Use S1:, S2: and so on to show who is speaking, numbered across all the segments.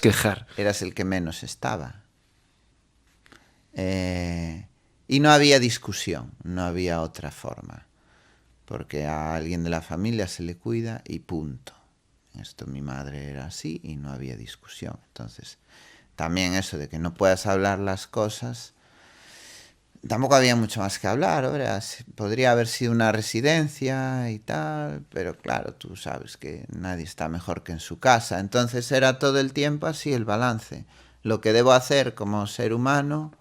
S1: quejar.
S2: Eras el que menos estaba. Y no había discusión, no había otra forma. Porque a alguien de la familia se le cuida y punto. Esto mi madre era así y no había discusión. Entonces, también eso de que no puedas hablar las cosas... Tampoco había mucho más que hablar, ¿verdad? Podría haber sido una residencia y tal, pero claro, tú sabes que nadie está mejor que en su casa. Entonces era todo el tiempo así el balance. Lo que debo hacer como ser humano,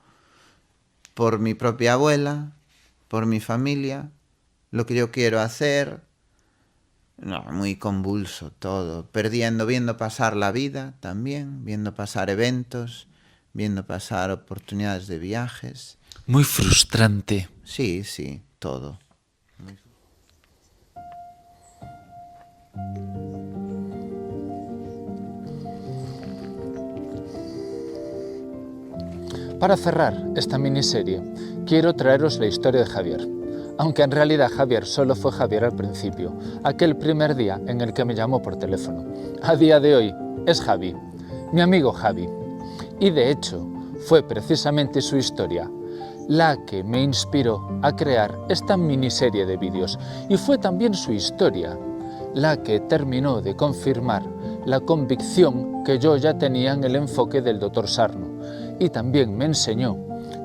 S2: por mi propia abuela, por mi familia, lo que yo quiero hacer. No, muy convulso todo. Viendo pasar la vida también, viendo pasar eventos, viendo pasar oportunidades de viajes.
S1: Muy frustrante.
S2: Sí, sí, todo.
S3: Para cerrar esta miniserie, quiero traeros la historia de Javier. Aunque en realidad Javier solo fue Javier al principio, aquel primer día en el que me llamó por teléfono. A día de hoy es Javi, mi amigo Javi. Y de hecho, fue precisamente su historia la que me inspiró a crear esta miniserie de vídeos. Y fue también su historia la que terminó de confirmar la convicción que yo ya tenía en el enfoque del Dr. Sarno. Y también me enseñó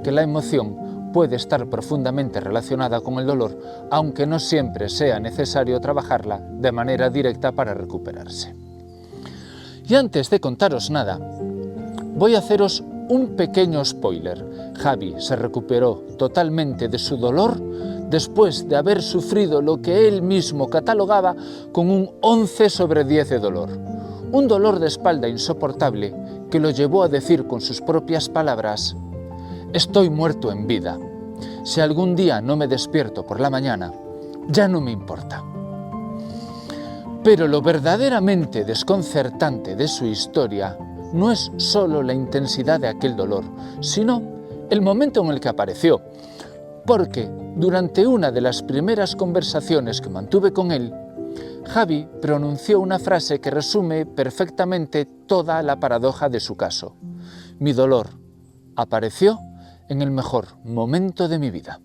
S3: que la emoción puede estar profundamente relacionada con el dolor, aunque no siempre sea necesario trabajarla de manera directa para recuperarse. Y antes de contaros nada, voy a haceros un pequeño spoiler. Javi se recuperó totalmente de su dolor después de haber sufrido lo que él mismo catalogaba con un 11 sobre 10 de dolor. Un dolor de espalda insoportable que lo llevó a decir con sus propias palabras: estoy muerto en vida. Si algún día no me despierto por la mañana, ya no me importa. Pero lo verdaderamente desconcertante de su historia no es solo la intensidad de aquel dolor, sino el momento en el que apareció. Porque durante una de las primeras conversaciones que mantuve con él, Javi pronunció una frase que resume perfectamente toda la paradoja de su caso. Mi dolor apareció en el mejor momento de mi vida.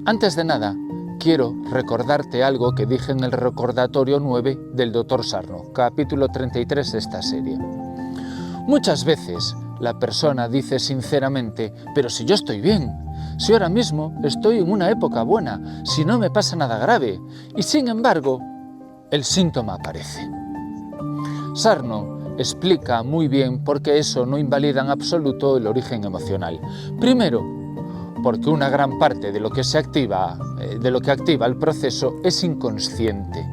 S3: Antes de nada, quiero recordarte algo que dije en el recordatorio 9 del Dr. Sarno, capítulo 33 de esta serie. Muchas veces la persona dice sinceramente: pero si yo estoy bien, si ahora mismo estoy en una época buena, si no me pasa nada grave, y sin embargo, el síntoma aparece. Sarno explica muy bien por qué eso no invalida en absoluto el origen emocional. Primero, porque una gran parte de lo que activa el proceso es inconsciente.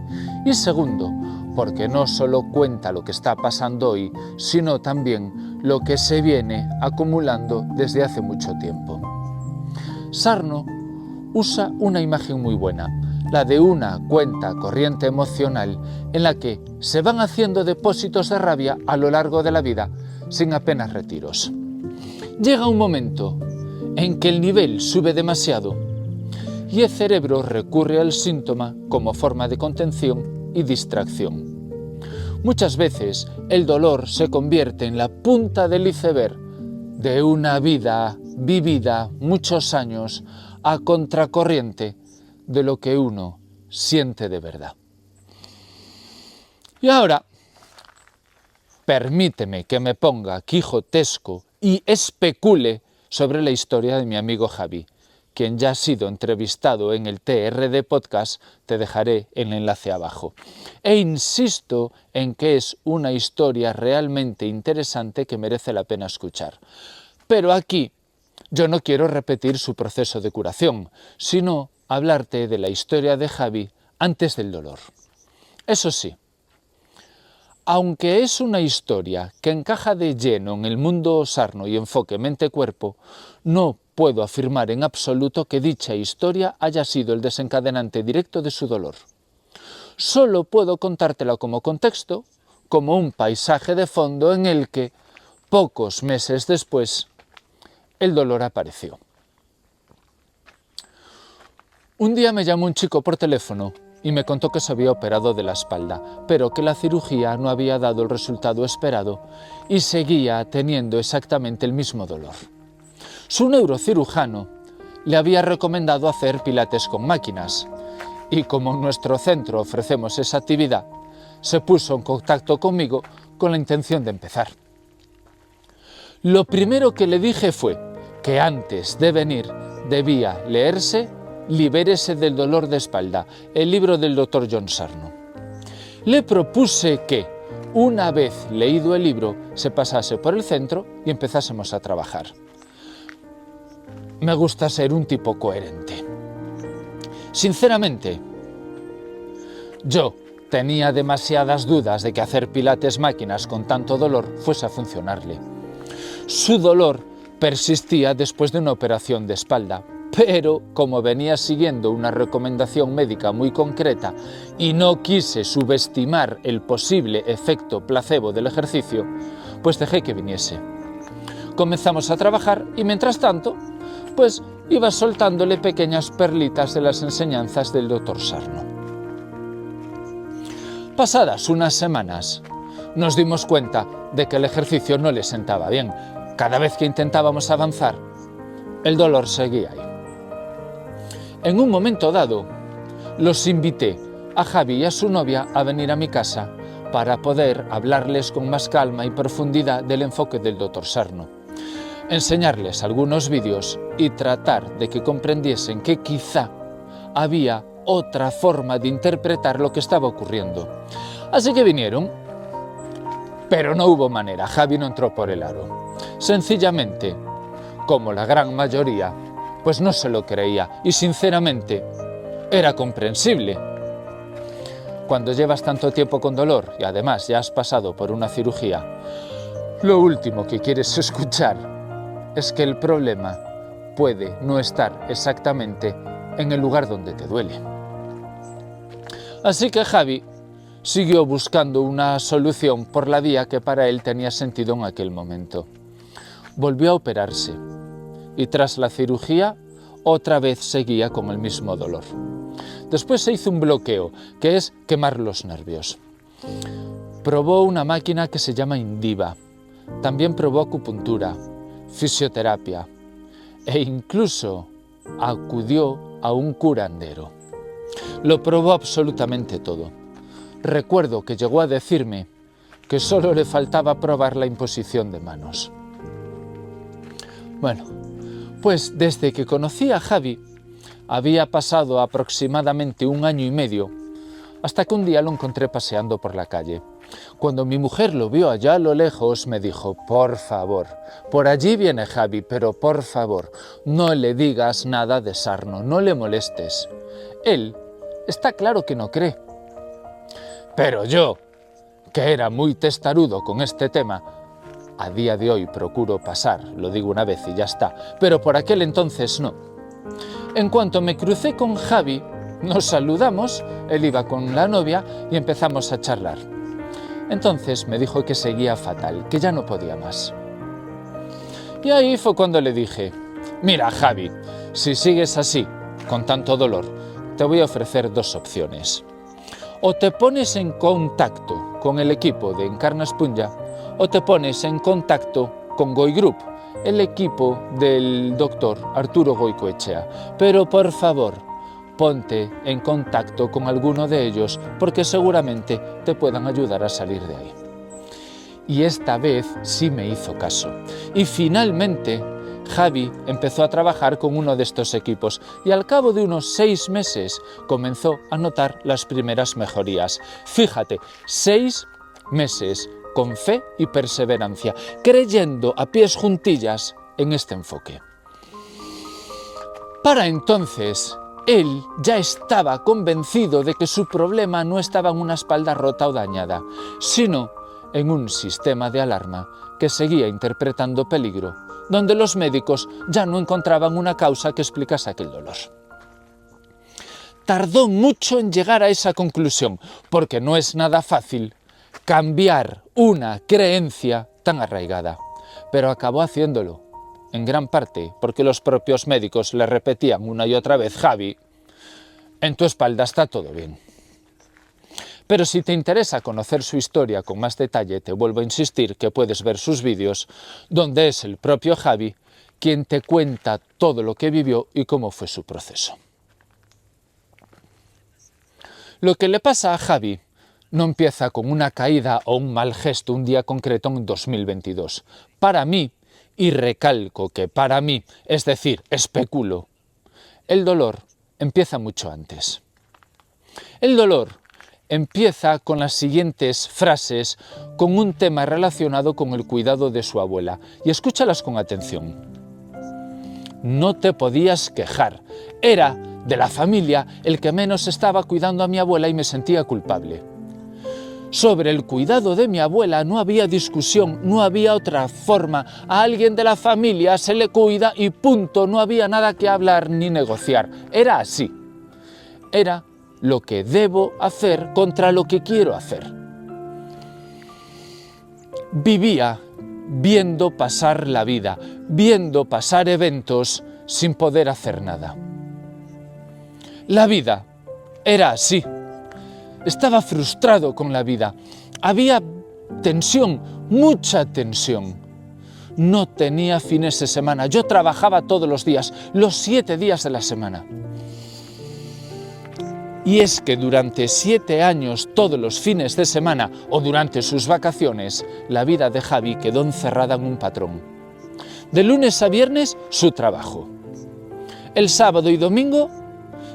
S3: Y segundo, porque no solo cuenta lo que está pasando hoy, sino también lo que se viene acumulando desde hace mucho tiempo. Sarno usa una imagen muy buena, la de una cuenta corriente emocional en la que se van haciendo depósitos de rabia a lo largo de la vida sin apenas retiros. Llega un momento en que el nivel sube demasiado y el cerebro recurre al síntoma como forma de contención y distracción. Muchas veces el dolor se convierte en la punta del iceberg de una vida vivida muchos años a contracorriente de lo que uno siente de verdad. Y ahora, permíteme que me ponga quijotesco y especule sobre la historia de mi amigo Javi, quien ya ha sido entrevistado en el TRD Podcast, te dejaré el enlace abajo. E insisto en que es una historia realmente interesante que merece la pena escuchar. Pero aquí yo no quiero repetir su proceso de curación, sino hablarte de la historia de Javi antes del dolor. Eso sí, aunque es una historia que encaja de lleno en el mundo sarno y enfoque mente-cuerpo, no puedo afirmar en absoluto que dicha historia haya sido el desencadenante directo de su dolor. Solo puedo contártela como contexto, como un paisaje de fondo en el que, pocos meses después, el dolor apareció. Un día me llamó un chico por teléfono y me contó que se había operado de la espalda, pero que la cirugía no había dado el resultado esperado y seguía teniendo exactamente el mismo dolor. Su neurocirujano le había recomendado hacer pilates con máquinas y como en nuestro centro ofrecemos esa actividad, se puso en contacto conmigo con la intención de empezar. Lo primero que le dije fue que antes de venir debía leerse Libérese del dolor de espalda, el libro del Dr. John Sarno. Le propuse que, una vez leído el libro, se pasase por el centro y empezásemos a trabajar. Me gusta ser un tipo coherente. Sinceramente, yo tenía demasiadas dudas de que hacer pilates máquinas con tanto dolor fuese a funcionarle. Su dolor persistía después de una operación de espalda, pero como venía siguiendo una recomendación médica muy concreta y no quise subestimar el posible efecto placebo del ejercicio, pues dejé que viniese. Comenzamos a trabajar y mientras tanto, pues iba soltándole pequeñas perlitas de las enseñanzas del Dr. Sarno. Pasadas unas semanas, nos dimos cuenta de que el ejercicio no le sentaba bien. Cada vez que intentábamos avanzar, el dolor seguía ahí. En un momento dado, los invité a Javi y a su novia a venir a mi casa para poder hablarles con más calma y profundidad del enfoque del Dr. Sarno, enseñarles algunos vídeos y tratar de que comprendiesen que quizá había otra forma de interpretar lo que estaba ocurriendo. Así que vinieron, pero no hubo manera, Javi no entró por el aro. Sencillamente, como la gran mayoría, pues no se lo creía y sinceramente era comprensible. Cuando llevas tanto tiempo con dolor y además ya has pasado por una cirugía, lo último que quieres escuchar es que el problema puede no estar exactamente en el lugar donde te duele. Así que Javi siguió buscando una solución por la vía que para él tenía sentido en aquel momento. Volvió a operarse y tras la cirugía otra vez seguía con el mismo dolor. Después se hizo un bloqueo, que es quemar los nervios. Probó una máquina que se llama Indiva. También probó acupuntura, fisioterapia e incluso acudió a un curandero. Lo probó absolutamente todo. Recuerdo que llegó a decirme que solo le faltaba probar la imposición de manos. Bueno, pues desde que conocí a Javi, había pasado aproximadamente 1 año y medio, hasta que un día lo encontré paseando por la calle. Cuando mi mujer lo vio allá a lo lejos, me dijo, por favor, por allí viene Javi, pero por favor, no le digas nada de Sarno, no le molestes. Él está claro que no cree. Pero yo, que era muy testarudo con este tema, a día de hoy procuro pasar, lo digo una vez y ya está, pero por aquel entonces no. En cuanto me crucé con Javi, nos saludamos, él iba con la novia y empezamos a charlar. Entonces me dijo que seguía fatal, que ya no podía más. Y ahí fue cuando le dije, mira Javi, si sigues así, con tanto dolor, te voy a ofrecer 2 opciones. O te pones en contacto con el equipo de Encarna Espunya, o te pones en contacto con Goi Group, el equipo del doctor Arturo Goicoechea. Pero por favor, ponte en contacto con alguno de ellos porque seguramente te puedan ayudar a salir de ahí. Y esta vez sí me hizo caso. Y finalmente Javi empezó a trabajar con uno de estos equipos y al cabo de unos 6 meses comenzó a notar las primeras mejorías. Fíjate, 6 meses con fe y perseverancia, creyendo a pies juntillas en este enfoque. Para entonces, él ya estaba convencido de que su problema no estaba en una espalda rota o dañada, sino en un sistema de alarma que seguía interpretando peligro, donde los médicos ya no encontraban una causa que explicase aquel dolor. Tardó mucho en llegar a esa conclusión, porque no es nada fácil cambiar una creencia tan arraigada, pero acabó haciéndolo, en gran parte porque los propios médicos le repetían una y otra vez, Javi, en tu espalda está todo bien. Pero si te interesa conocer su historia con más detalle, te vuelvo a insistir que puedes ver sus vídeos, donde es el propio Javi quien te cuenta todo lo que vivió y cómo fue su proceso. Lo que le pasa a Javi no empieza con una caída o un mal gesto un día concreto en 2022. Para mí, y recalco que para mí, es decir, especulo, el dolor empieza mucho antes. El dolor empieza con las siguientes frases, con un tema relacionado con el cuidado de su abuela. Y escúchalas con atención. No te podías quejar. Era de la familia el que menos estaba cuidando a mi abuela y me sentía culpable. Sobre el cuidado de mi abuela no había discusión, no había otra forma. A alguien de la familia se le cuida y punto, no había nada que hablar ni negociar. Era así. Era lo que debo hacer contra lo que quiero hacer. Vivía viendo pasar la vida, viendo pasar eventos sin poder hacer nada. La vida era así. Estaba frustrado con la vida. Había tensión, mucha tensión. No tenía fines de semana. Yo trabajaba todos los días, los 7 días de la semana. Y es que durante 7 años, todos los fines de semana o durante sus vacaciones, la vida de Javi quedó encerrada en un patrón. De lunes a viernes, su trabajo. El sábado y domingo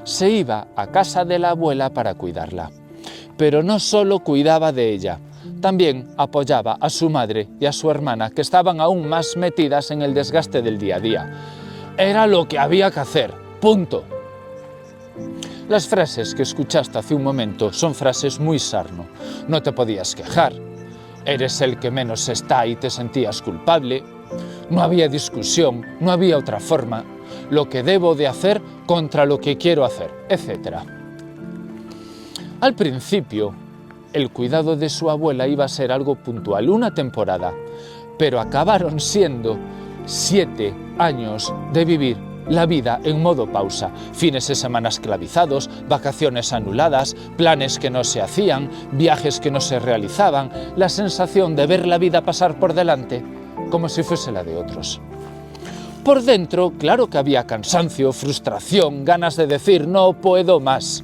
S3: se iba a casa de la abuela para cuidarla. Pero no solo cuidaba de ella, también apoyaba a su madre y a su hermana, que estaban aún más metidas en el desgaste del día a día. Era lo que había que hacer, punto. Las frases que escuchaste hace un momento son frases muy sarno. No te podías quejar, eres el que menos está y te sentías culpable, no había discusión, no había otra forma, lo que debo de hacer contra lo que quiero hacer, etc. Al principio, el cuidado de su abuela iba a ser algo puntual, una temporada, pero acabaron siendo 7 años de vivir la vida en modo pausa, fines de semana esclavizados, vacaciones anuladas, planes que no se hacían, viajes que no se realizaban, la sensación de ver la vida pasar por delante como si fuese la de otros. Por dentro, claro que había cansancio, frustración, ganas de decir no puedo más.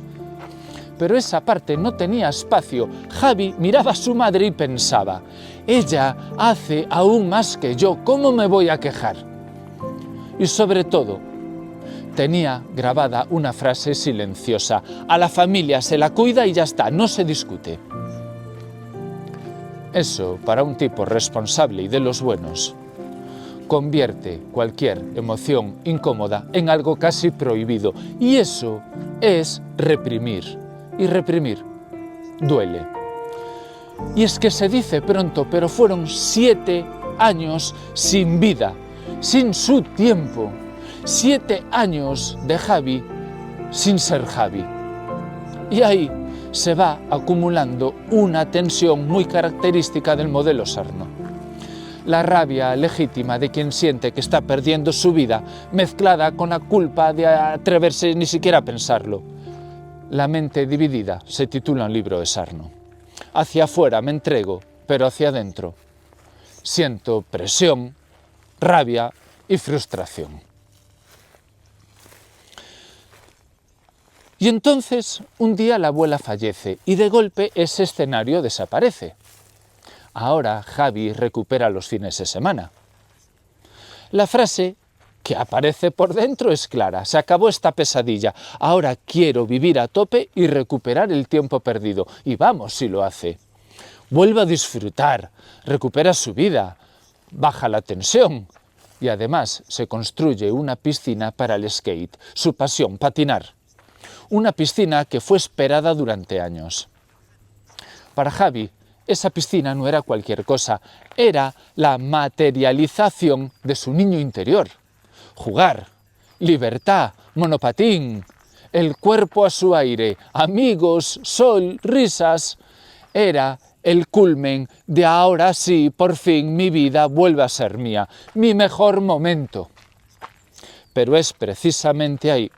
S3: Pero esa parte no tenía espacio. Javi miraba a su madre y pensaba, ella hace aún más que yo, ¿cómo me voy a quejar? Y sobre todo, tenía grabada una frase silenciosa, a la familia se la cuida y ya está, no se discute. Eso, para un tipo responsable y de los buenos, convierte cualquier emoción incómoda en algo casi prohibido. Y eso es reprimir. Y reprimir duele. Y es que se dice pronto, pero fueron 7 años sin vida, sin su tiempo. 7 años de Javi sin ser Javi. Y ahí se va acumulando una tensión muy característica del modelo sarno. La rabia legítima de quien siente que está perdiendo su vida, mezclada con la culpa de atreverse ni siquiera a pensarlo. La mente dividida se titula un libro de Sarno. Hacia afuera me entrego, pero hacia adentro siento presión, rabia y frustración. Y entonces, un día la abuela fallece y de golpe ese escenario desaparece. Ahora Javi recupera los fines de semana. La frase que aparece por dentro es clara, se acabó esta pesadilla, ahora quiero vivir a tope y recuperar el tiempo perdido. Y vamos si lo hace. Vuelve a disfrutar, recupera su vida, baja la tensión y además se construye una piscina para el skate, su pasión, patinar. Una piscina que fue esperada durante años. Para Javi, esa piscina no era cualquier cosa, era la materialización de su niño interior. Jugar, libertad, monopatín, el cuerpo a su aire, amigos, sol, risas. Era el culmen de ahora sí, por fin mi vida vuelve a ser mía, mi mejor momento. Pero es precisamente ahí,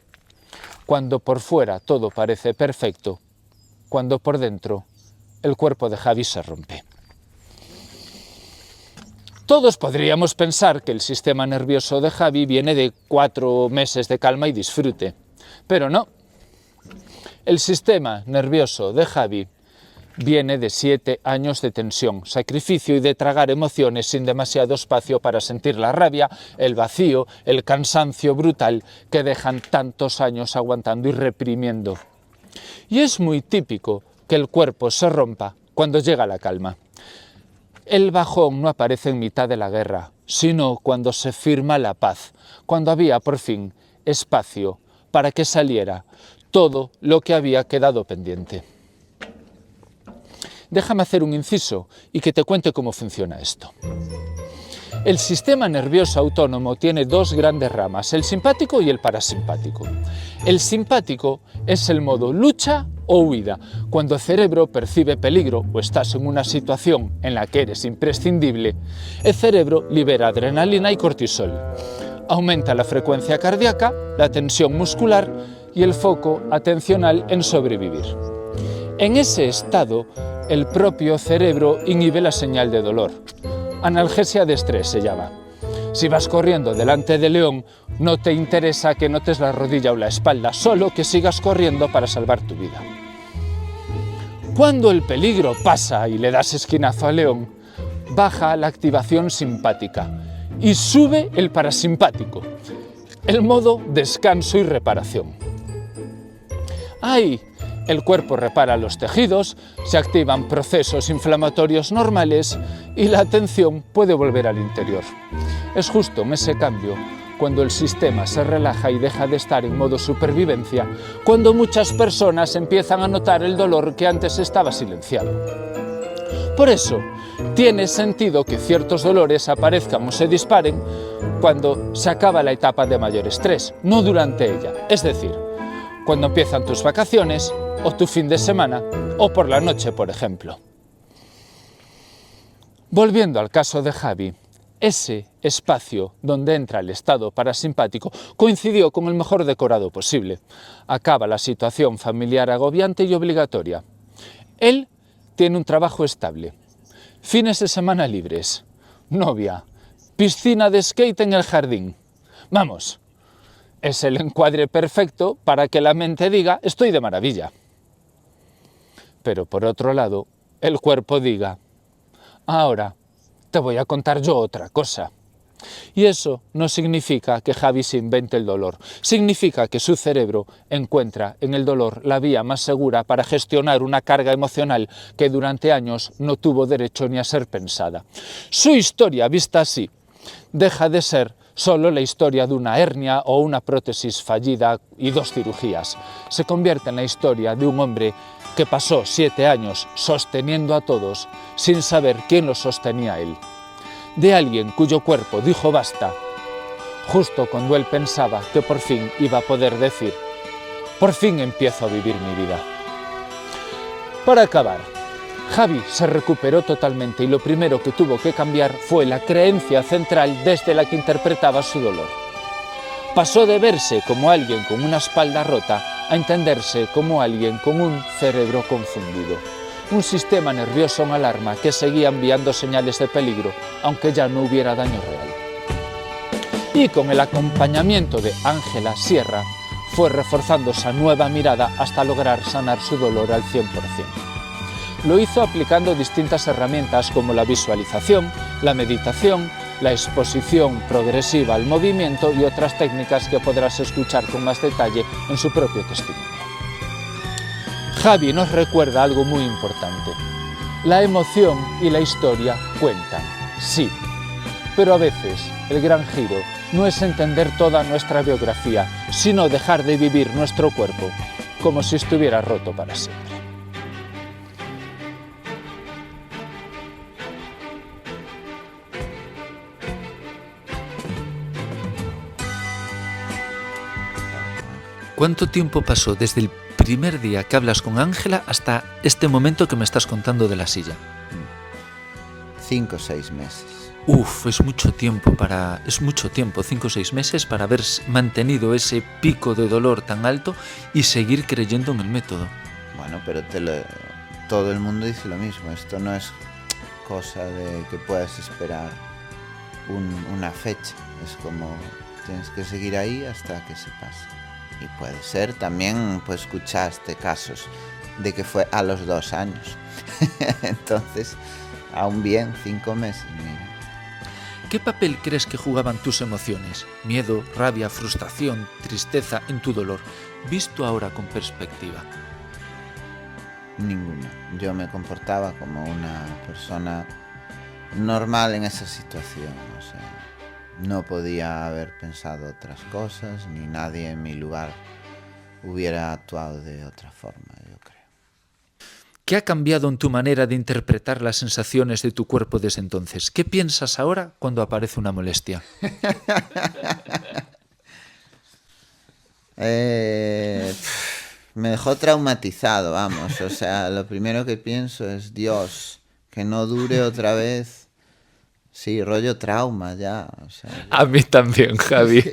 S3: cuando por fuera todo parece perfecto, cuando por dentro el cuerpo de Javi se rompe. Todos podríamos pensar que el sistema nervioso de Javi viene de 4 meses de calma y disfrute, pero no. El sistema nervioso de Javi viene de 7 años de tensión, sacrificio y de tragar emociones sin demasiado espacio para sentir la rabia, el vacío, el cansancio brutal que dejan tantos años aguantando y reprimiendo. Y es muy típico que el cuerpo se rompa cuando llega la calma. El bajón no aparece en mitad de la guerra, sino cuando se firma la paz, cuando había por fin espacio para que saliera todo lo que había quedado pendiente. Déjame hacer un inciso y que te cuente cómo funciona esto. El sistema nervioso autónomo tiene 2 grandes ramas, el simpático y el parasimpático. El simpático es el modo lucha o huida. Cuando el cerebro percibe peligro o estás en una situación en la que eres imprescindible, el cerebro libera adrenalina y cortisol. Aumenta la frecuencia cardíaca, la tensión muscular y el foco atencional en sobrevivir. En ese estado, el propio cerebro inhibe la señal de dolor. Analgesia de estrés se llama. Si vas corriendo delante del león, no te interesa que notes la rodilla o la espalda, solo que sigas corriendo para salvar tu vida. Cuando el peligro pasa y le das esquinazo al león, baja la activación simpática y sube el parasimpático, el modo descanso y reparación. Ahí, el cuerpo repara los tejidos, se activan procesos inflamatorios normales y la atención puede volver al interior. Es justo en ese cambio, cuando el sistema se relaja y deja de estar en modo supervivencia, cuando muchas personas empiezan a notar el dolor que antes estaba silenciado. Por eso, tiene sentido que ciertos dolores aparezcan o se disparen cuando se acaba la etapa de mayor estrés, no durante ella. Es decir, cuando empiezan tus vacaciones, o tu fin de semana, o por la noche, por ejemplo. Volviendo al caso de Javi, ese espacio donde entra el estado parasimpático coincidió con el mejor decorado posible. Acaba la situación familiar agobiante y obligatoria. Él tiene un trabajo estable, fines de semana libres, novia, piscina de skate en el jardín. Vamos, es el encuadre perfecto para que la mente diga estoy de maravilla. Pero por otro lado, el cuerpo diga, ahora te voy a contar yo otra cosa. Y eso no significa que Javi se invente el dolor, significa que su cerebro encuentra en el dolor la vía más segura para gestionar una carga emocional que durante años no tuvo derecho ni a ser pensada. Su historia, vista así, deja de ser solo la historia de una hernia o una prótesis fallida y 2 cirugías. Se convierte en la historia de un hombre que pasó 7 años sosteniendo a todos sin saber quién lo sostenía a él. De alguien cuyo cuerpo dijo basta, justo cuando él pensaba que por fin iba a poder decir, por fin empiezo a vivir mi vida. Para acabar, Javi se recuperó totalmente y lo primero que tuvo que cambiar fue la creencia central desde la que interpretaba su dolor. Pasó de verse como alguien con una espalda rota a entenderse como alguien con un cerebro confundido, un sistema nervioso en alarma que seguía enviando señales de peligro, aunque ya no hubiera daño real. Y con el acompañamiento de Ángela Sierra, fue reforzando esa nueva mirada hasta lograr sanar su dolor al 100%. Lo hizo aplicando distintas herramientas como la visualización, la meditación, la exposición progresiva al movimiento y otras técnicas que podrás escuchar con más detalle en su propio testimonio. Javi nos recuerda algo muy importante. La emoción y la historia cuentan, sí, pero a veces el gran giro no es entender toda nuestra biografía, sino dejar de vivir nuestro cuerpo como si estuviera roto para siempre.
S1: ¿Cuánto tiempo pasó desde el primer día que hablas con Ángela hasta este momento que me estás contando de la silla?
S2: 5 o 6 meses.
S1: Uf, es mucho tiempo, 5 o 6 meses para haber mantenido ese pico de dolor tan alto y seguir creyendo en el método.
S2: Bueno, pero todo el mundo dice lo mismo. Esto no es cosa de que puedas esperar una fecha. Es como tienes que seguir ahí hasta que se pase. Y puede ser también, pues escuchaste casos de que fue a los 2 años. Entonces, aún bien, 5 meses. Mira.
S1: ¿Qué papel crees que jugaban tus emociones? Miedo, rabia, frustración, tristeza en tu dolor, visto ahora con perspectiva.
S2: Ninguna. Yo me comportaba como una persona normal en esa situación. O sea, no podía haber pensado otras cosas, ni nadie en mi lugar hubiera actuado de otra forma, yo creo.
S1: ¿Qué ha cambiado en tu manera de interpretar las sensaciones de tu cuerpo desde entonces? ¿Qué piensas ahora cuando aparece una molestia?
S2: Me dejó traumatizado, vamos. O sea, lo primero que pienso es, Dios, que no dure otra vez. Sí, rollo trauma ya. O sea,
S1: A mí también, Javi.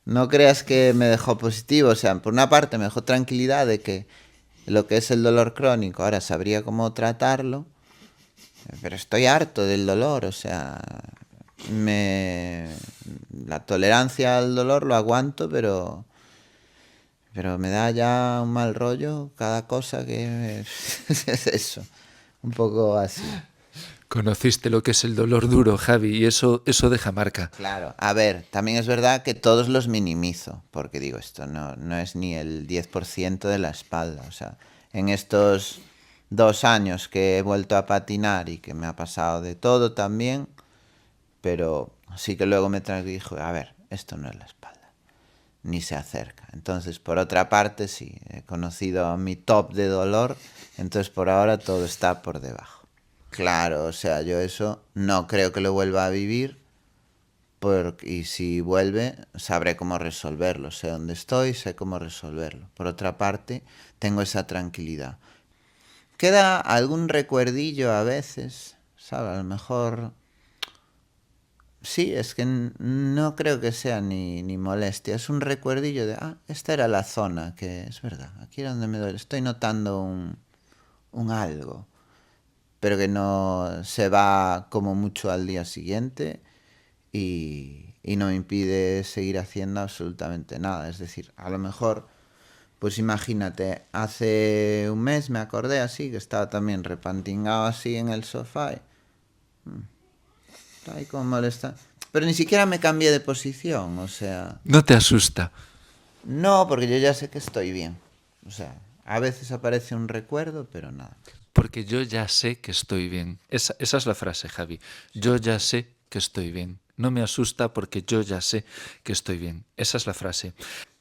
S2: no creas que me dejó positivo. O sea, por una parte me dejó tranquilidad de que lo que es el dolor crónico, ahora sabría cómo tratarlo, pero estoy harto del dolor, o sea, la tolerancia al dolor lo aguanto, pero me da ya un mal rollo cada cosa que es eso, un poco así.
S1: Conociste lo que es el dolor duro, Javi, y eso deja marca.
S2: Claro, a ver, también es verdad que todos los minimizo, porque digo, esto no es ni el 10% de la espalda, o sea, en estos 2 años que he vuelto a patinar y que me ha pasado de todo también, pero sí que luego me dijo, a ver, esto no es la espalda, ni se acerca. Entonces, por otra parte, sí, he conocido a mi top de dolor, entonces por ahora todo está por debajo. Claro, o sea, yo eso no creo que lo vuelva a vivir, y si vuelve, sabré cómo resolverlo. Sé dónde estoy, sé cómo resolverlo. Por otra parte, tengo esa tranquilidad. Queda algún recuerdillo a veces, ¿sabes? A lo mejor... Sí, es que no creo que sea ni molestia. Es un recuerdillo de, esta era la zona, que es verdad, aquí era donde me duele. Estoy notando un algo, pero que no se va como mucho al día siguiente y no me impide seguir haciendo absolutamente nada. Es decir, a lo mejor, pues imagínate, hace un mes me acordé así, que estaba también repantingado así en el sofá y, está ahí como molesta. Pero ni siquiera me cambié de posición, o sea...
S1: ¿No te asusta?
S2: No, porque yo ya sé que estoy bien. O sea, a veces aparece un recuerdo, pero nada.
S1: Porque yo ya sé que estoy bien. Esa es la frase, Javi. Yo ya sé que estoy bien. No me asusta porque yo ya sé que estoy bien. Esa es la frase.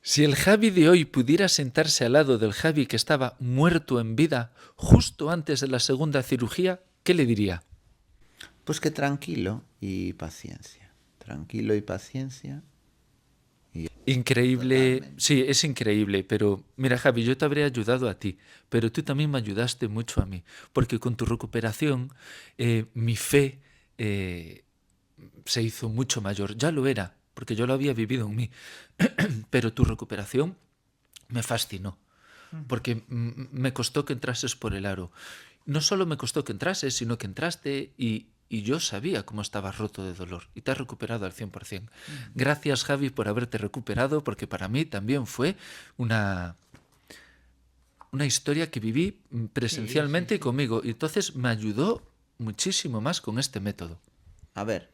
S1: Si el Javi de hoy pudiera sentarse al lado del Javi que estaba muerto en vida justo antes de la segunda cirugía, ¿qué le diría?
S2: Pues que tranquilo y paciencia. Tranquilo y paciencia.
S1: Increíble,
S2: Totalmente.
S1: sí, es increíble, pero mira, Javi, yo te habría ayudado a ti, pero tú también me ayudaste mucho a mí, porque con tu recuperación mi fe se hizo mucho mayor. Ya lo era, porque yo lo había vivido en mí, pero tu recuperación me fascinó, porque me costó que entrases por el aro. No solo me costó que entrases, sino que entraste y yo sabía cómo estabas roto de dolor y te has recuperado al 100%. Gracias, Javi, por haberte recuperado, porque para mí también fue una historia que viví presencialmente
S2: Sí.
S1: conmigo y entonces me ayudó muchísimo más con este método.
S2: A ver,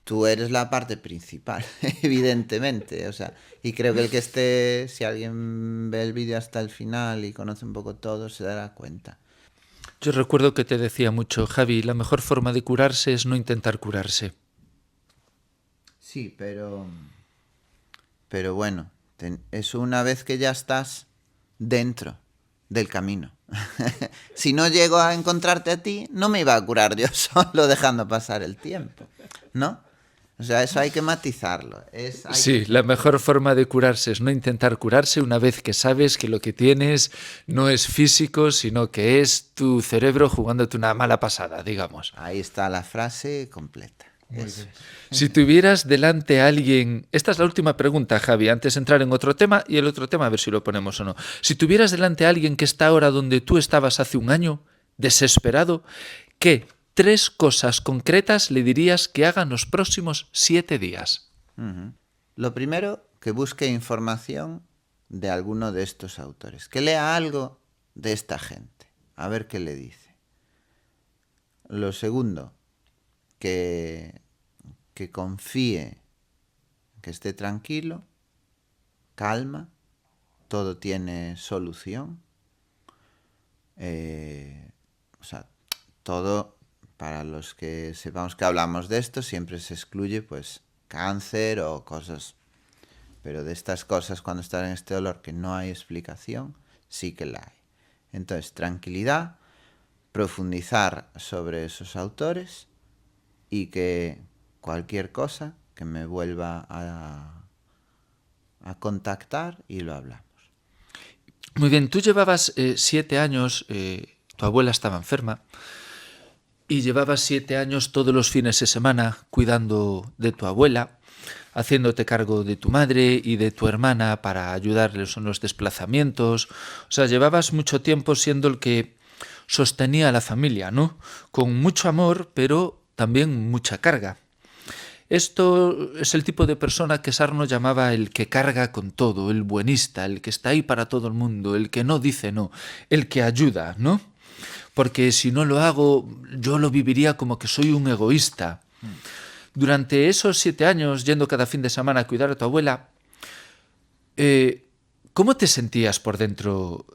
S2: tú eres la parte principal, evidentemente. O sea, y creo que el que esté, si alguien ve el vídeo hasta el final y conoce un poco todo, se dará cuenta.
S1: Yo recuerdo que te decía mucho, Javi, la mejor forma de curarse es no intentar curarse.
S2: Sí, pero bueno, es una vez que ya estás dentro del camino. Si no llego a encontrarte a ti, no me iba a curar yo solo dejando pasar el tiempo, ¿no? O sea, eso hay que matizarlo.
S1: Sí, la mejor forma de curarse es no intentar curarse una vez que sabes que lo que tienes no es físico, sino que es tu cerebro jugándote una mala pasada, digamos.
S2: Ahí está la frase completa.
S1: Muy
S2: Eso
S1: bien.
S2: es.
S1: Si tuvieras delante a alguien... Esta es la última pregunta, Javi, antes de entrar en otro tema, y el otro tema a ver si lo ponemos o no. Si tuvieras delante a alguien que está ahora donde tú estabas hace un año, desesperado, ¿qué 3 cosas concretas le dirías que hagan los próximos 7 días?
S2: Ujú. Lo primero, que busque información de alguno de estos autores, que lea algo de esta gente, a ver qué le dice. Lo segundo, que confíe, que esté tranquilo, calma, todo tiene solución. O sea, todo, para los que sepamos que hablamos de esto, siempre se excluye pues cáncer o cosas, pero de estas cosas cuando están en este dolor que no hay explicación, sí que la hay. Entonces, tranquilidad, profundizar sobre esos autores y que cualquier cosa que me vuelva a contactar y lo hablamos.
S1: Muy bien, tú llevabas 7 años, tu abuela estaba enferma, y llevabas 7 años todos los fines de semana cuidando de tu abuela, haciéndote cargo de tu madre y de tu hermana para ayudarles en los desplazamientos. O sea, llevabas mucho tiempo siendo el que sostenía a la familia, ¿no? Con mucho amor, pero también mucha carga. Esto es el tipo de persona que Sarno llamaba el que carga con todo, el buenista, el que está ahí para todo el mundo, el que no dice no, el que ayuda, ¿no? Porque si no lo hago, yo lo viviría como que soy un egoísta. Durante esos 7 años, yendo cada fin de semana a cuidar a tu abuela, ¿cómo te sentías por dentro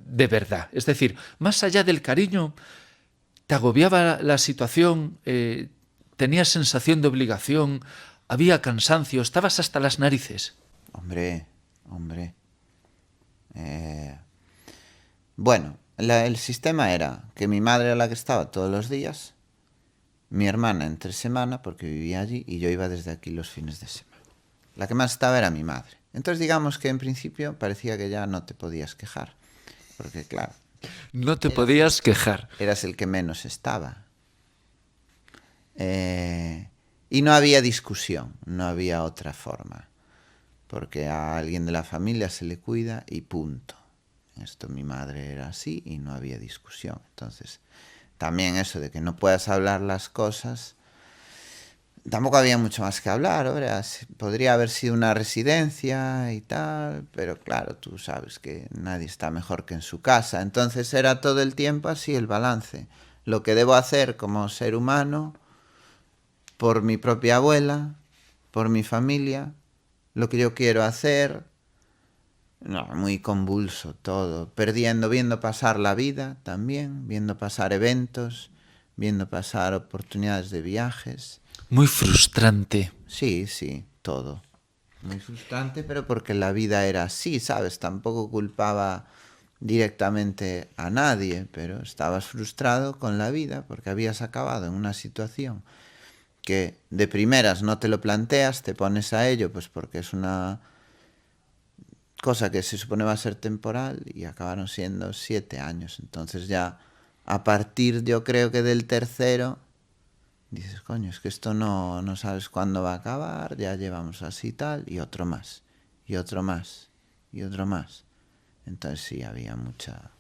S1: de verdad? Es decir, más allá del cariño, ¿te agobiaba la situación? ¿Tenías sensación de obligación? ¿Había cansancio? ¿Estabas hasta las narices?
S2: Hombre. Bueno, el sistema era que mi madre era la que estaba todos los días, mi hermana entre semana, porque vivía allí, y yo iba desde aquí los fines de semana. La que más estaba era mi madre. Entonces digamos que en principio parecía que ya no te podías quejar, porque claro,
S1: No te podías quejar.
S2: eras el que menos estaba. Y no había discusión, no había otra forma, porque a alguien de la familia se le cuida y punto. Esto mi madre era así y no había discusión. Entonces, también eso de que no puedas hablar las cosas, tampoco había mucho más que hablar. Ahora, podría haber sido una residencia y tal, pero claro, tú sabes que nadie está mejor que en su casa. Entonces era todo el tiempo así el balance. Lo que debo hacer como ser humano, por mi propia abuela, por mi familia, lo que yo quiero hacer. No, muy convulso todo, viendo pasar la vida también, viendo pasar eventos, viendo pasar oportunidades de viajes.
S1: Muy frustrante.
S2: Sí, todo. Muy frustrante, pero porque la vida era así, ¿sabes? Tampoco culpaba directamente a nadie, pero estabas frustrado con la vida porque habías acabado en una situación que de primeras no te lo planteas, te pones a ello, pues porque es una cosa que se supone va a ser temporal y acabaron siendo 7 años. Entonces ya a partir, yo creo que del tercero, dices, coño, es que esto no sabes cuándo va a acabar, ya llevamos así tal, y otro más, y otro más, y otro más. Entonces sí, había mucha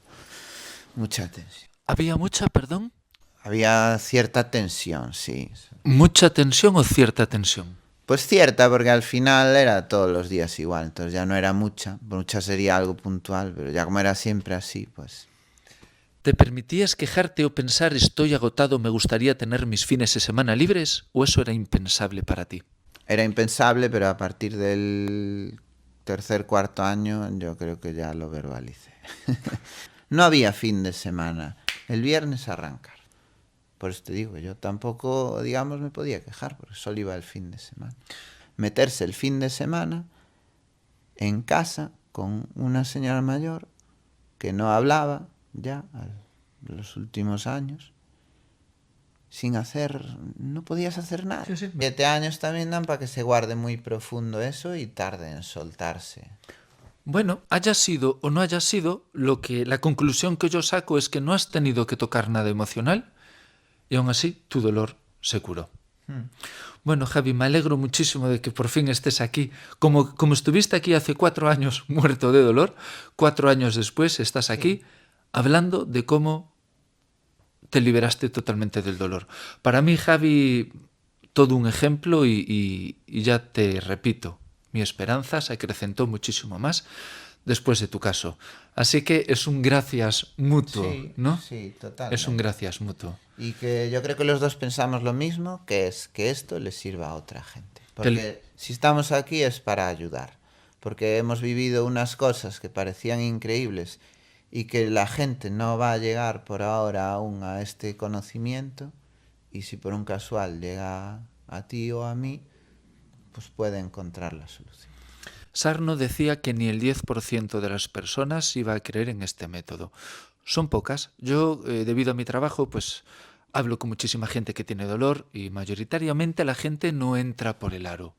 S2: tensión.
S1: ¿Había mucha, perdón?
S2: Había cierta tensión, sí.
S1: ¿Mucha tensión o cierta tensión?
S2: Pues cierta, porque al final era todos los días igual, entonces ya no era mucha sería algo puntual, pero ya como era siempre así, pues...
S1: ¿Te permitías quejarte o pensar estoy agotado, me gustaría tener mis fines de semana libres? ¿O eso era impensable para ti?
S2: Era impensable, pero a partir del tercer, cuarto año yo creo que ya lo verbalicé. No había fin de semana, el viernes arrancar. Por eso te digo, yo tampoco, digamos, me podía quejar, porque solo iba el fin de semana. Meterse el fin de semana en casa con una señora mayor que no hablaba ya los últimos años, sin hacer, no podías hacer nada.
S1: Sí.
S2: 7 años también dan para que se guarde muy profundo eso y tarde en soltarse.
S1: Bueno, haya sido o no haya sido, la conclusión que yo saco es que no has tenido que tocar nada emocional y aún así tu dolor se curó. Bueno, Javi, me alegro muchísimo de que por fin estés aquí. Como estuviste aquí hace 4 años muerto de dolor, 4 años después estás aquí hablando de cómo te liberaste totalmente del dolor. Para mí, Javi, todo un ejemplo y ya te repito, mi esperanza se acrecentó muchísimo más después de tu caso. Así que es un gracias mutuo,
S2: Sí,
S1: ¿no?
S2: sí, totalmente.
S1: Es un gracias mutuo.
S2: Y que yo creo que los dos pensamos lo mismo, que es que esto le sirva a otra gente. Porque si estamos aquí es para ayudar. Porque hemos vivido unas cosas que parecían increíbles y que la gente no va a llegar por ahora aún a este conocimiento. Y si por un casual llega a ti o a mí, pues puede encontrar la solución.
S1: Sarno decía que ni el 10% de las personas iba a creer en este método. Son pocas. Yo, debido a mi trabajo, pues hablo con muchísima gente que tiene dolor y mayoritariamente la gente no entra por el aro.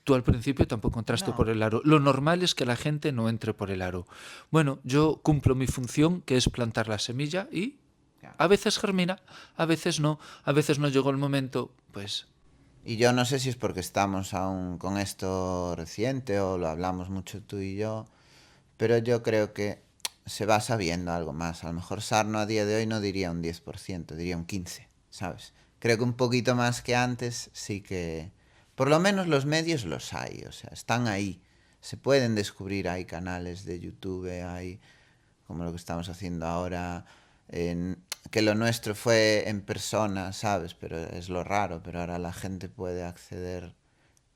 S1: Tú al principio tampoco entraste por el aro. Lo normal es que la gente no entre por el aro. Bueno, yo cumplo mi función, que es plantar la semilla y a veces germina, a veces no llegó el momento, pues...
S2: Y yo no sé si es porque estamos aún con esto reciente o lo hablamos mucho tú y yo, pero yo creo que se va sabiendo algo más. A lo mejor Sarno a día de hoy no diría un 10%, diría un 15%, ¿sabes? Creo que un poquito más que antes sí que... Por lo menos los medios los hay, o sea, están ahí. Se pueden descubrir, hay canales de YouTube, hay como lo que estamos haciendo ahora... que lo nuestro fue en persona, ¿sabes? Pero es lo raro, pero ahora la gente puede acceder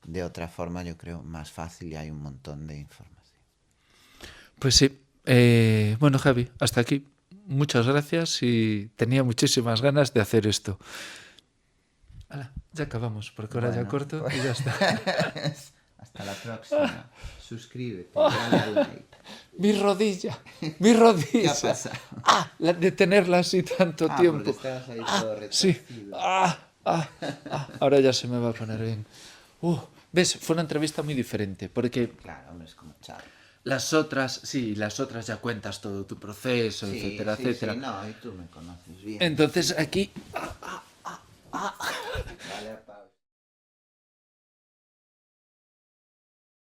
S2: de otra forma, yo creo, más fácil y hay un montón de información.
S1: Pues sí. Bueno, Javi, hasta aquí. Muchas gracias y tenía muchísimas ganas de hacer esto. Hala, ya acabamos, porque ahora ya corto y ya está.
S2: Hasta la próxima. Suscríbete, dale al like.
S1: Mi rodilla, mi rodilla.
S2: ¿Qué ha pasado?
S1: La de tenerla así tanto tiempo.
S2: Porque estabas ahí todo
S1: Sí.
S2: retorcido.
S1: Ahora ya se me va a poner bien. ¿Ves? Fue una entrevista muy diferente, porque
S2: Claro, hombre, es como chao.
S1: las otras ya cuentas todo tu proceso, etcétera, etcétera.
S2: Sí, no, y tú me conoces bien.
S1: Entonces aquí...
S2: Vale,